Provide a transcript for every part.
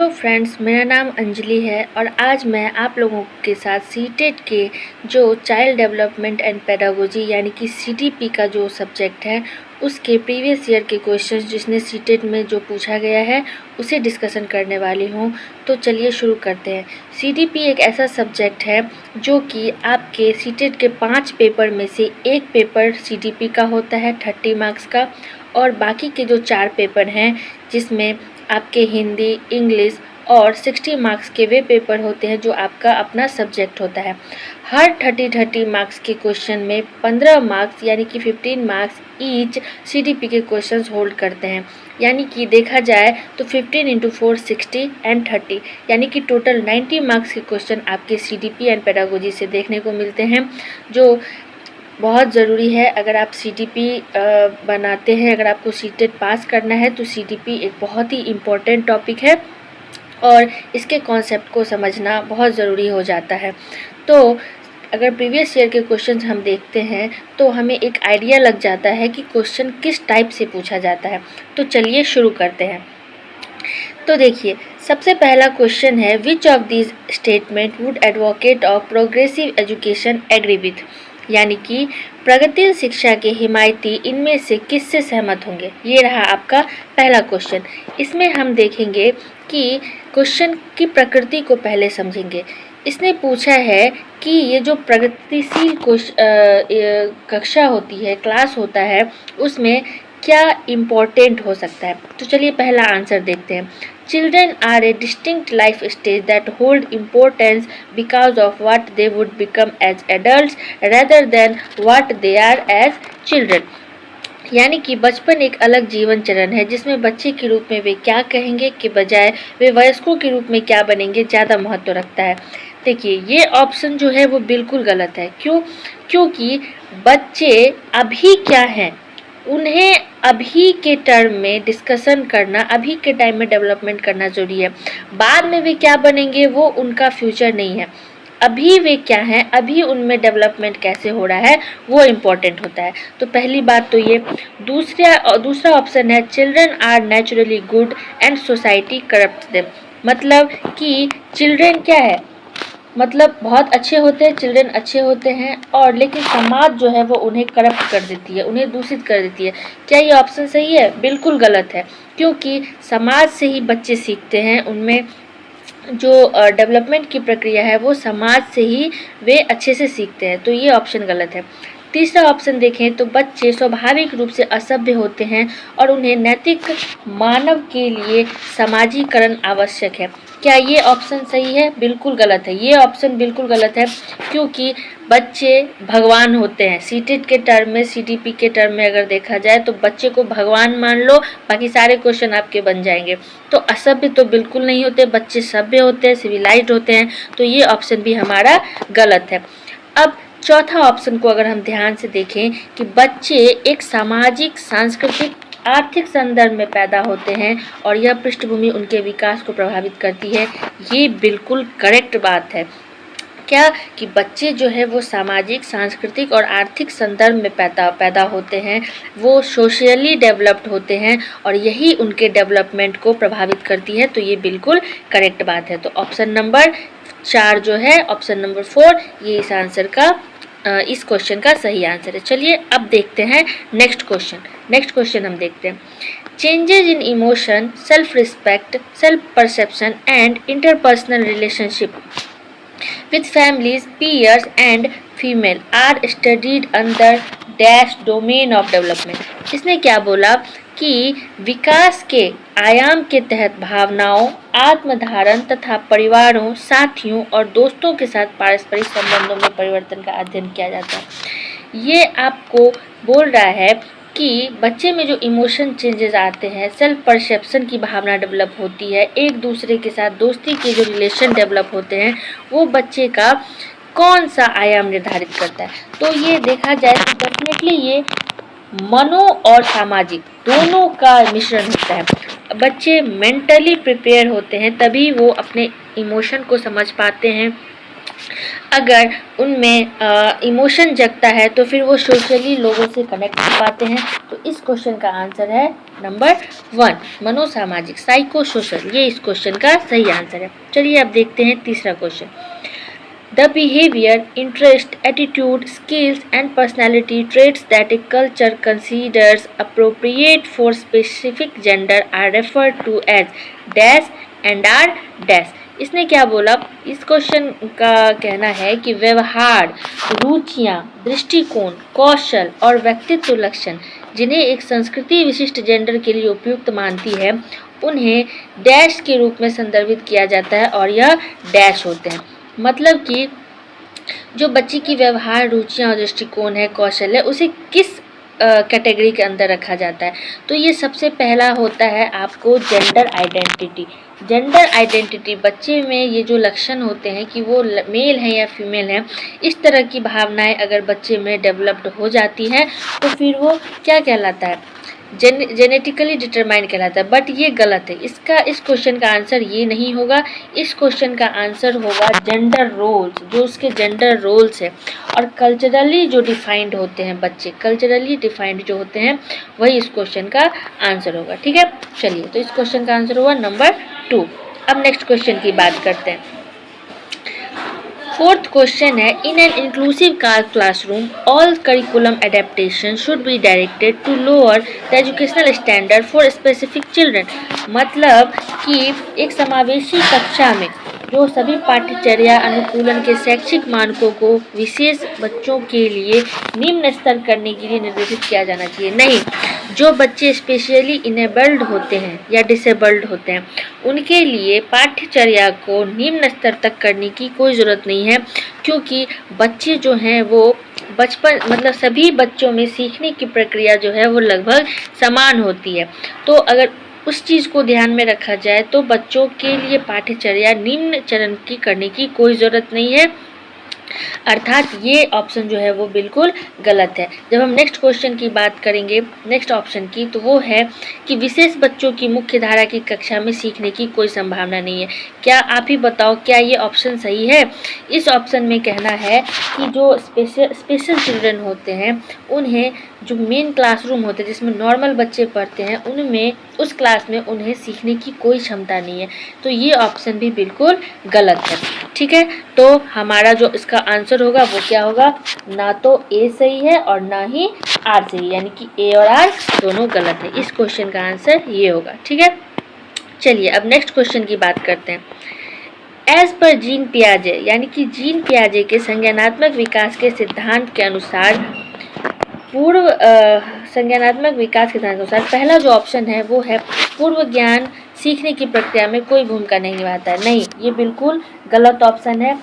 तो फ्रेंड्स, मेरा नाम अंजलि है और आज मैं आप लोगों के साथ सीटेट के जो चाइल्ड डेवलपमेंट एंड पेडागोजी यानी कि सीडीपी का जो सब्जेक्ट है उसके प्रीवियस ईयर के क्वेश्चंस जिसने सीटेट में जो पूछा गया है उसे डिस्कशन करने वाली हूँ। तो चलिए शुरू करते हैं। सीडीपी एक ऐसा सब्जेक्ट है जो कि आपके सीटेट के 5 पेपर में से एक पेपर सीडीपी का होता है 30 मार्क्स का, और बाकी के जो 4 पेपर हैं जिसमें आपके हिंदी, इंग्लिश और 60 मार्क्स के वे पेपर होते हैं जो आपका अपना सब्जेक्ट होता है। हर 30 मार्क्स के क्वेश्चन में 15 मार्क्स यानी कि 15 मार्क्स ईच सीडीपी के क्वेश्चंस होल्ड करते हैं। यानी कि देखा जाए तो 15 इंटू 4 60 एंड 30 यानी कि टोटल 90 मार्क्स के क्वेश्चन आपके सीडीपी एंड पेडागोजी से देखने को मिलते हैं, जो बहुत ज़रूरी है। अगर आप सीडीपी बनाते हैं, अगर आपको सीटेट पास करना है तो सीडीपी एक बहुत ही इम्पोर्टेंट टॉपिक है और इसके कॉन्सेप्ट को समझना बहुत ज़रूरी हो जाता है। तो अगर प्रीवियस ईयर के क्वेश्चंस हम देखते हैं तो हमें एक आइडिया लग जाता है कि क्वेश्चन किस टाइप से पूछा जाता है। तो चलिए शुरू करते हैं। तो देखिए, सबसे पहला क्वेश्चन है, which of these statement would advocate of progressive education agree with, यानी कि प्रगतिशील शिक्षा के हिमायती इनमें से किससे सहमत होंगे। ये रहा आपका पहला क्वेश्चन। इसमें हम देखेंगे कि क्वेश्चन की प्रकृति को पहले समझेंगे। इसने पूछा है कि ये जो प्रगतिशील कक्षा होती है, क्लास होता है, उसमें क्या इम्पोर्टेंट हो सकता है। तो चलिए पहला आंसर देखते हैं। Children are a distinct life stage that hold importance because of what they would become as adults rather than what they are as children. यानी कि बचपन एक अलग जीवन चरण है जिसमें बच्चे के रूप में वे क्या कहेंगे के बजाय वे वयस्कों के रूप में क्या बनेंगे ज़्यादा महत्व रखता है। देखिए, ये ऑप्शन जो है वो बिल्कुल गलत है। क्यों? क्योंकि बच्चे अभी क्या हैं, उन्हें अभी के टर्म में डिस्कशन करना, अभी के टाइम में डेवलपमेंट करना जरूरी है। बाद में वे क्या बनेंगे वो उनका फ्यूचर नहीं है। अभी वे क्या हैं, अभी उनमें डेवलपमेंट कैसे हो रहा है वो इम्पोर्टेंट होता है। तो पहली बात तो ये। दूसरा ऑप्शन है, children are naturally good and society corrupt them. मतलब कि चिल्ड्रन क्या है, मतलब बहुत अच्छे होते हैं, चिल्ड्रन अच्छे होते हैं, और लेकिन समाज जो है वो उन्हें करप्ट कर देती है, उन्हें दूषित कर देती है। क्या ये ऑप्शन सही है? बिल्कुल गलत है। क्योंकि समाज से ही बच्चे सीखते हैं, उनमें जो डेवलपमेंट की प्रक्रिया है वो समाज से ही वे अच्छे से सीखते हैं। तो ये ऑप्शन गलत है। तीसरा ऑप्शन देखें तो बच्चे स्वाभाविक रूप से असभ्य होते हैं और उन्हें नैतिक मानव के लिए समाजीकरण आवश्यक है। क्या ये ऑप्शन सही है? बिल्कुल गलत है। ये ऑप्शन बिल्कुल गलत है क्योंकि बच्चे भगवान होते हैं। सीटेट के टर्म में, सीडीपी के टर्म में अगर देखा जाए तो बच्चे को भगवान मान लो, बाकी सारे क्वेश्चन आपके बन जाएंगे। तो असभ्य तो बिल्कुल नहीं होते, बच्चे सभ्य होते हैं, सिविलाइज्ड होते हैं। तो ये ऑप्शन भी हमारा गलत है। अब चौथा ऑप्शन को अगर हम ध्यान से देखें कि बच्चे एक सामाजिक, सांस्कृतिक, आर्थिक संदर्भ में पैदा होते हैं और यह पृष्ठभूमि उनके विकास को प्रभावित करती है, ये बिल्कुल करेक्ट बात है। क्या कि बच्चे जो है वो सामाजिक, सांस्कृतिक और आर्थिक संदर्भ में पैदा होते हैं, वो सोशली डेवलप्ड होते हैं और यही उनके डेवलपमेंट को प्रभावित करती है। तो ये बिल्कुल करेक्ट बात है। तो ऑप्शन नंबर 4 जो है, ऑप्शन नंबर 4, ये इस आंसर का, इस क्वेश्चन का सही आंसर है। चलिए अब देखते हैं नेक्स्ट क्वेश्चन हम देखते हैं। Changes in emotion, self respect, self perception and interpersonal relationship with families, peers and female are studied under dash domain of development। इसने क्या बोला कि विकास के आयाम के तहत भावनाओं, आत्मधारण तथा परिवारों, साथियों और दोस्तों के साथ पारस्परिक संबंधों में परिवर्तन का अध्ययन किया जाता है। ये आपको बोल रहा है कि बच्चे में जो इमोशन चेंजेस आते हैं, सेल्फ परसेप्शन की भावना डेवलप होती है, एक दूसरे के साथ दोस्ती के जो रिलेशन डेवलप होते हैं, वो बच्चे का कौन सा आयाम निर्धारित करता है। तो ये देखा जाए तो डेफिनेटली ये मनो और सामाजिक दोनों का मिश्रण होता है। बच्चे मेंटली प्रिपेयर होते हैं तभी वो अपने इमोशन को समझ पाते हैं, अगर उनमें इमोशन जगता है तो फिर वो सोशली लोगों से कनेक्ट कर पाते हैं। तो इस क्वेश्चन का आंसर है नंबर 1, मनोसामाजिक, साइको सोशल, ये इस क्वेश्चन का सही आंसर है। चलिए अब देखते हैं तीसरा question. The behavior, interest, attitude, skills and personality traits that a culture considers appropriate for specific gender are referred to as dash and are dash। इसने क्या बोला, इस क्वेश्चन का कहना है कि व्यवहार, रुचियाँ, दृष्टिकोण, कौशल और व्यक्तित्व लक्षण जिन्हें एक संस्कृति विशिष्ट जेंडर के लिए उपयुक्त मानती है उन्हें डैश के रूप में संदर्भित किया जाता है और यह डैश होते हैं। मतलब कि जो बच्ची की व्यवहार, रुचियाँ और दृष्टिकोण है, कौशल है, उसे किस कैटेगरी के अंदर रखा जाता है। तो ये सबसे पहला होता है आपको जेंडर आइडेंटिटी। जेंडर आइडेंटिटी बच्चे में ये जो लक्षण होते हैं कि वो मेल है या फीमेल है, इस तरह की भावनाएं अगर बच्चे में डेवलप्ड हो जाती हैं तो फिर वो क्या कहलाता है, जेनेटिकली डिटरमाइन कहलाता है। बट ये गलत है, इस क्वेश्चन का आंसर ये नहीं होगा। इस क्वेश्चन का आंसर होगा जेंडर रोल्स, जो उसके जेंडर रोल्स है और कल्चरली जो डिफाइंड होते हैं बच्चे, कल्चरली डिफाइंड जो होते हैं वही इस क्वेश्चन का आंसर होगा। ठीक है, चलिए तो इस क्वेश्चन का आंसर हुआ नंबर 2। अब नेक्स्ट क्वेश्चन की बात करते हैं। फोर्थ क्वेश्चन है, in an inclusive classroom all curriculum adaptation should be directed to lower the educational standard for specific children. मतलब कि एक समावेशी कक्षा में जो सभी पाठ्यचर्या अनुकूलन के शैक्षिक मानकों को विशेष बच्चों के लिए निम्न स्तर करने के लिए निर्देशित किया जाना चाहिए। नहीं, जो बच्चे स्पेशली इनेबल्ड होते हैं या डिसेबल्ड होते हैं उनके लिए पाठ्यचर्या को निम्न स्तर तक करने की कोई ज़रूरत नहीं है, क्योंकि बच्चे जो हैं वो बचपन मतलब सभी बच्चों में सीखने की प्रक्रिया जो है वो लगभग समान होती है। तो अगर उस चीज़ को ध्यान में रखा जाए तो बच्चों के लिए पाठ्यचर्या निम्न चरण की करने की कोई ज़रूरत नहीं है, अर्थात ये ऑप्शन जो है वो बिल्कुल गलत है। जब हम नेक्स्ट क्वेश्चन की बात करेंगे, नेक्स्ट ऑप्शन की, तो वो है कि विशेष बच्चों की मुख्य धारा की कक्षा में सीखने की कोई संभावना नहीं है। क्या आप ही बताओ, क्या ये ऑप्शन सही है? इस ऑप्शन में कहना है कि जो स्पेशल चिल्ड्रन होते हैं उन्हें जो मेन क्लासरूम होते हैं जिसमें नॉर्मल बच्चे पढ़ते हैं उनमें, उस क्लास में उन्हें सीखने की कोई क्षमता नहीं है। तो ये ऑप्शन भी बिल्कुल गलत है। ठीक है, तो हमारा जो इसका आंसर होगा वो क्या होगा, ना तो ए सही है और ना ही आर सही, यानी कि ए और आर दोनों गलत है। इस क्वेश्चन का आंसर ये होगा। ठीक है, चलिए अब नेक्स्ट क्वेश्चन की बात करते हैं। एज पर जीन पियाजे, यानी कि जीन पियाजे के संज्ञानात्मक विकास के सिद्धांत के अनुसार संज्ञानात्मक विकास के सिद्धांत के अनुसार पहला जो ऑप्शन है वो है पूर्व ज्ञान सीखने की प्रक्रिया में कोई भूमिका नहीं निभाता है। नहीं, ये बिल्कुल गलत ऑप्शन है।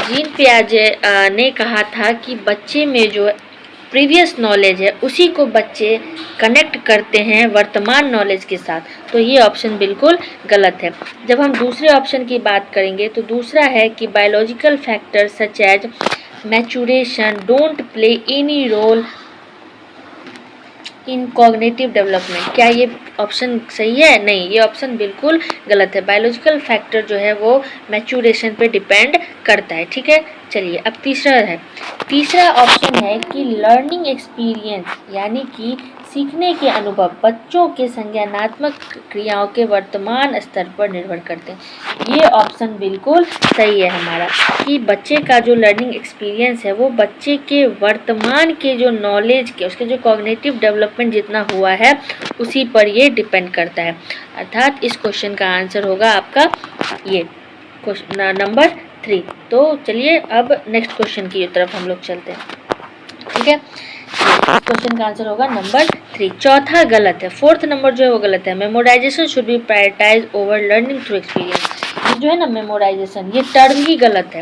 जीन पियाजे ने कहा था कि बच्चे में जो प्रीवियस नॉलेज है उसी को बच्चे कनेक्ट करते हैं वर्तमान नॉलेज के साथ, तो ये ऑप्शन बिल्कुल गलत है। जब हम दूसरे ऑप्शन की बात करेंगे तो दूसरा है कि biological factor such as maturation don't play any role in cognitive development. क्या ये ऑप्शन सही है? नहीं, ये ऑप्शन बिल्कुल गलत है। बायोलॉजिकल फैक्टर जो है वो मैचुरेशन पे डिपेंड करता है। ठीक है, चलिए अब तीसरा है। तीसरा ऑप्शन है कि लर्निंग एक्सपीरियंस, यानी कि सीखने के अनुभव बच्चों के संज्ञानात्मक क्रियाओं के वर्तमान स्तर पर निर्भर करते हैं। ये ऑप्शन बिल्कुल सही है हमारा, कि बच्चे का जो लर्निंग एक्सपीरियंस है वो बच्चे के वर्तमान के जो नॉलेज के, उसके जो कॉग्निटिव डेवलपमेंट जितना हुआ है उसी पर ये डिपेंड करता है। अर्थात इस क्वेश्चन का आंसर होगा आपका ये क्वेश्चन नंबर 3। तो चलिए अब नेक्स्ट क्वेश्चन की तरफ हम लोग चलते हैं। ठीक है, क्वेश्चन का आंसर होगा नंबर 3। चौथा गलत है, फोर्थ नंबर जो है वो गलत है। Memorization should be prioritize over learning through experience. ये जो है ना मेमोराइजेशन, ये टर्म ही गलत है।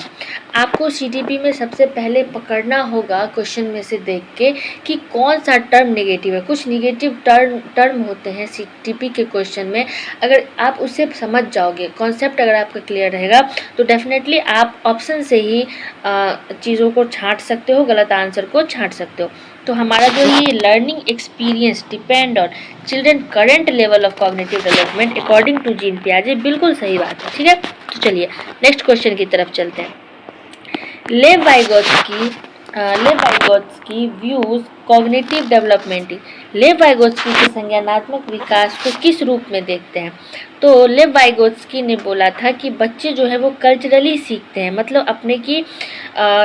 आपको सीटीपी में सबसे पहले पकड़ना होगा क्वेश्चन में से देख के कि कौन सा टर्म नेगेटिव है। कुछ नेगेटिव टर्म होते हैं सीटीपी के क्वेश्चन में, अगर आप उसे समझ जाओगे, कॉन्सेप्ट अगर आपका क्लियर रहेगा तो डेफिनेटली आप ऑप्शन से ही चीज़ों को छांट सकते हो, गलत आंसर को छांट सकते हो। तो हमारा जो ये learning experience depend on children current level of cognitive development according to Jean पियाजे, बिल्कुल सही बात है। ठीक है, तो चलिए नेक्स्ट क्वेश्चन की तरफ चलते हैं। लेव वाइगोत्स्की व्यूज कॉग्निटिव डेवलपमेंट। लेव वाइगोत्स्की के संज्ञानात्मक विकास को किस रूप में देखते हैं? तो लेव वाइगोत्स्की ने बोला था कि बच्चे जो है वो कल्चरली सीखते हैं, मतलब अपने की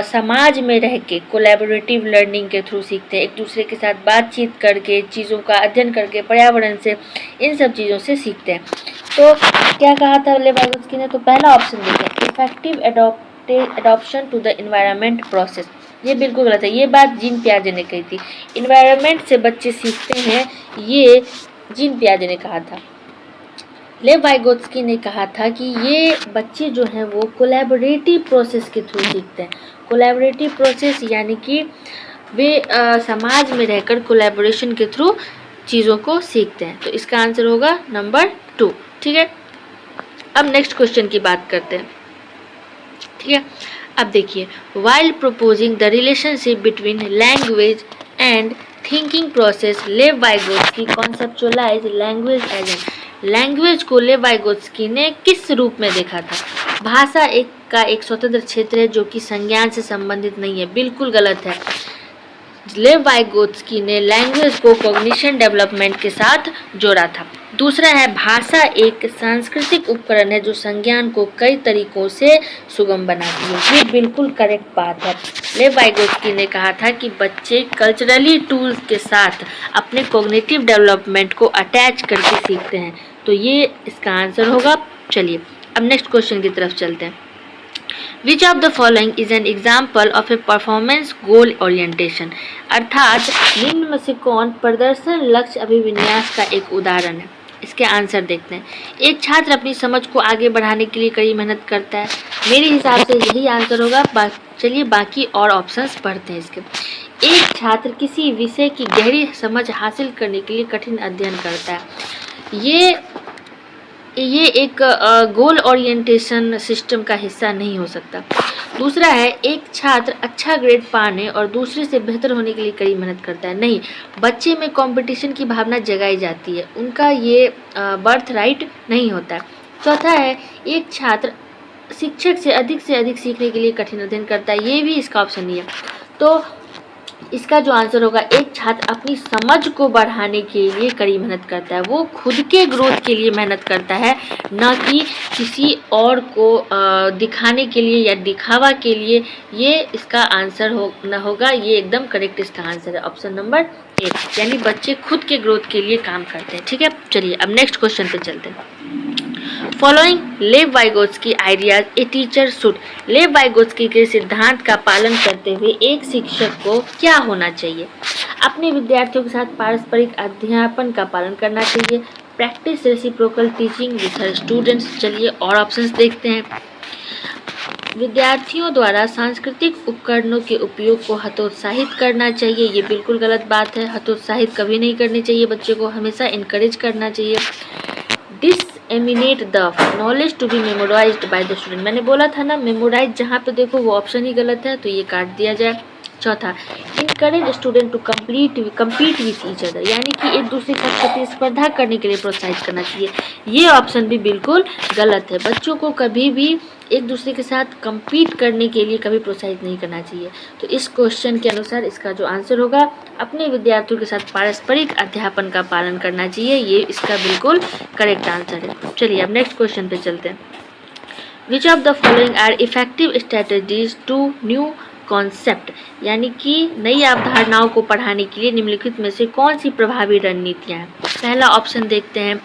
समाज में रह के कोलैबोरेटिव लर्निंग के थ्रू सीखते हैं, एक दूसरे के साथ बातचीत करके, चीज़ों का अध्ययन करके, पर्यावरण से, इन सब चीज़ों से सीखते हैं। तो क्या कहा था लेव वाइगोत्स्की ने? तो पहला ऑप्शन देखें, effective adoption to the environment process. ये बिल्कुल गलत है, ये बात जीन पियाजे ने कही थी। इन्वायरमेंट से बच्चे सीखते हैं, ये जीन पियाजे ने कहा था। लेव वाइगोत्स्की ने कहा था कि ये बच्चे जो हैं वो कोलैबोरेटिव प्रोसेस के थ्रू सीखते हैं। कोलैबोरेटिव प्रोसेस यानी कि वे समाज में रहकर कोलैबोरेशन के थ्रू चीज़ों को सीखते हैं। तो इसका आंसर होगा नंबर 2। ठीक है, अब नेक्स्ट क्वेश्चन की बात करते हैं। ठीक है, अब देखिए, while proposing the relationship between language and thinking process, Lev Vygotsky conceptualize language as an. Language को लेव वाइगोत्स्की ने किस रूप में देखा था? भाषा एक स्वतंत्र क्षेत्र है जो कि संज्ञान से संबंधित नहीं है, बिल्कुल गलत है। लेव वाइगोत्स्की ने लैंग्वेज को कॉग्निशन डेवलपमेंट के साथ जोड़ा था। दूसरा है, भाषा एक सांस्कृतिक उपकरण है जो संज्ञान को कई तरीकों से सुगम बनाती है। ये बिल्कुल करेक्ट बात है। लेव वाइगोत्स्की ने कहा था कि बच्चे कल्चरली टूल्स के साथ अपने कॉग्निटिव डेवलपमेंट को अटैच करके सीखते हैं। तो ये इसका आंसर होगा। चलिए अब नेक्स्ट क्वेश्चन की तरफ चलते हैं। Which of the following is an example of a performance goal orientation? अर्थात निम्न में से कौन प्रदर्शन लक्ष्य अभिविन्यास का एक उदाहरण है? इसके आंसर देखते हैं। एक छात्र अपनी समझ को आगे बढ़ाने के लिए कड़ी मेहनत करता है। मेरे हिसाब से यही आंसर होगा। चलिए बाकी और ऑप्शंस पढ़ते हैं इसके। एक छात्र किसी विषय की गहरी समझ हासिल करने के लिए कठिन अध्ययन करता है। ये एक गोल ओरिएंटेशन सिस्टम का हिस्सा नहीं हो सकता। दूसरा है, एक छात्र अच्छा ग्रेड पाने और दूसरे से बेहतर होने के लिए कड़ी मेहनत करता है। नहीं, बच्चे में कंपटीशन की भावना जगाई जाती है, उनका ये बर्थ राइट नहीं होता है। चौथा है, एक छात्र शिक्षक से अधिक सीखने के लिए कठिन अध्ययन करता है। ये भी इसका ऑप्शन नहीं है। तो इसका जो आंसर होगा, एक छात्र अपनी समझ को बढ़ाने के लिए कड़ी मेहनत करता है, वो खुद के ग्रोथ के लिए मेहनत करता है, न कि किसी और को दिखाने के लिए या दिखावा के लिए। ये इसका आंसर होगा। ये एकदम करेक्ट इसका आंसर है, ऑप्शन नंबर 1, यानी बच्चे खुद के ग्रोथ के लिए काम करते हैं। ठीक है, चलिए अब नेक्स्ट क्वेश्चन पे चलते हैं। फॉलोइंग लेव Vygotsky ideas a teacher should. लेव वाइगोत्स्की के सिद्धांत का पालन करते हुए एक शिक्षक को क्या होना चाहिए? अपने विद्यार्थियों के साथ पारस्परिक अध्यापन का पालन करना चाहिए, practice reciprocal teaching with her students. चलिए और ऑप्शंस देखते हैं। विद्यार्थियों द्वारा सांस्कृतिक उपकरणों के उपयोग को हतोत्साहित करना चाहिए। ये बिल्कुल गलत बात है, हतोत्साहित कभी नहीं करनी चाहिए, बच्चे को हमेशा इनकरेज करना चाहिए। Disseminate the knowledge to be memorised by the student. मैंने बोला था ना, मेमोराइज जहाँ पे देखो वो ऑप्शन ही गलत है, तो ये काट दिया जाए। चौथा, encourage student to compete with each other, यानी कि एक दूसरे के साथ प्रतिस्पर्धा करने के लिए प्रोत्साहित करना चाहिए। ये ऑप्शन भी बिल्कुल गलत है। बच्चों को कभी भी एक दूसरे के साथ कम्पीट करने के लिए कभी प्रोत्साहित नहीं करना चाहिए। तो इस क्वेश्चन के अनुसार इसका जो आंसर होगा, अपने विद्यार्थियों के साथ पारस्परिक अध्यापन का पालन करना चाहिए। ये इसका बिल्कुल करेक्ट आंसर है। चलिए अब नेक्स्ट क्वेश्चन पे चलते हैं। Which of the following are effective strategies to new concept, यानी कि नई अवधारणाओं को पढ़ाने के लिए निम्नलिखित में से कौन सी प्रभावी रणनीतियाँ हैं? पहला ऑप्शन देखते हैं।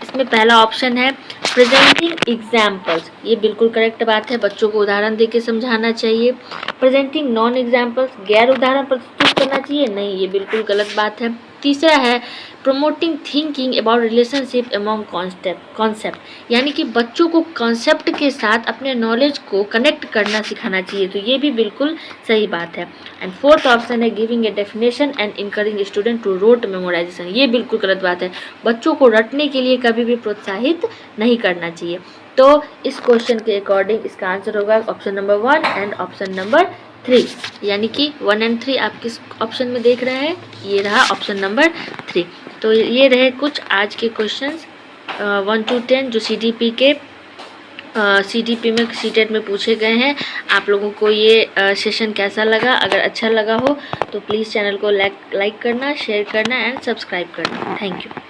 इसमें पहला ऑप्शन है प्रेजेंटिंग एग्जाम्पल्स। ये बिल्कुल करेक्ट बात है, बच्चों को उदाहरण देके समझाना चाहिए। प्रेजेंटिंग नॉन एग्जाम्पल्स, गैर उदाहरण प्रस्तुत करना चाहिए। नहीं, ये बिल्कुल गलत बात है। तीसरा है promoting thinking about relationship among concept, यानी कि बच्चों को कॉन्सेप्ट के साथ अपने नॉलेज को कनेक्ट करना सिखाना चाहिए। तो ये भी बिल्कुल सही बात है। एंड फोर्थ ऑप्शन है giving a definition and encouraging student to rote memorization. ये बिल्कुल गलत बात है, बच्चों को रटने के लिए कभी भी प्रोत्साहित नहीं करना चाहिए। तो इस क्वेश्चन के अकॉर्डिंग इसका आंसर होगा option number 1 and option number 3, यानी कि 1 और 3 आप किस ऑप्शन में देख रहे हैं? ये रहा ऑप्शन नंबर 3। तो ये रहे कुछ आज के क्वेश्चंस 1 to 10 जो CDP के CTP में सीटेट में पूछे गए हैं। आप लोगों को ये सेशन कैसा लगा? अगर अच्छा लगा हो तो प्लीज़ चैनल को लाइक करना, शेयर करना एंड सब्सक्राइब करना। Thank you.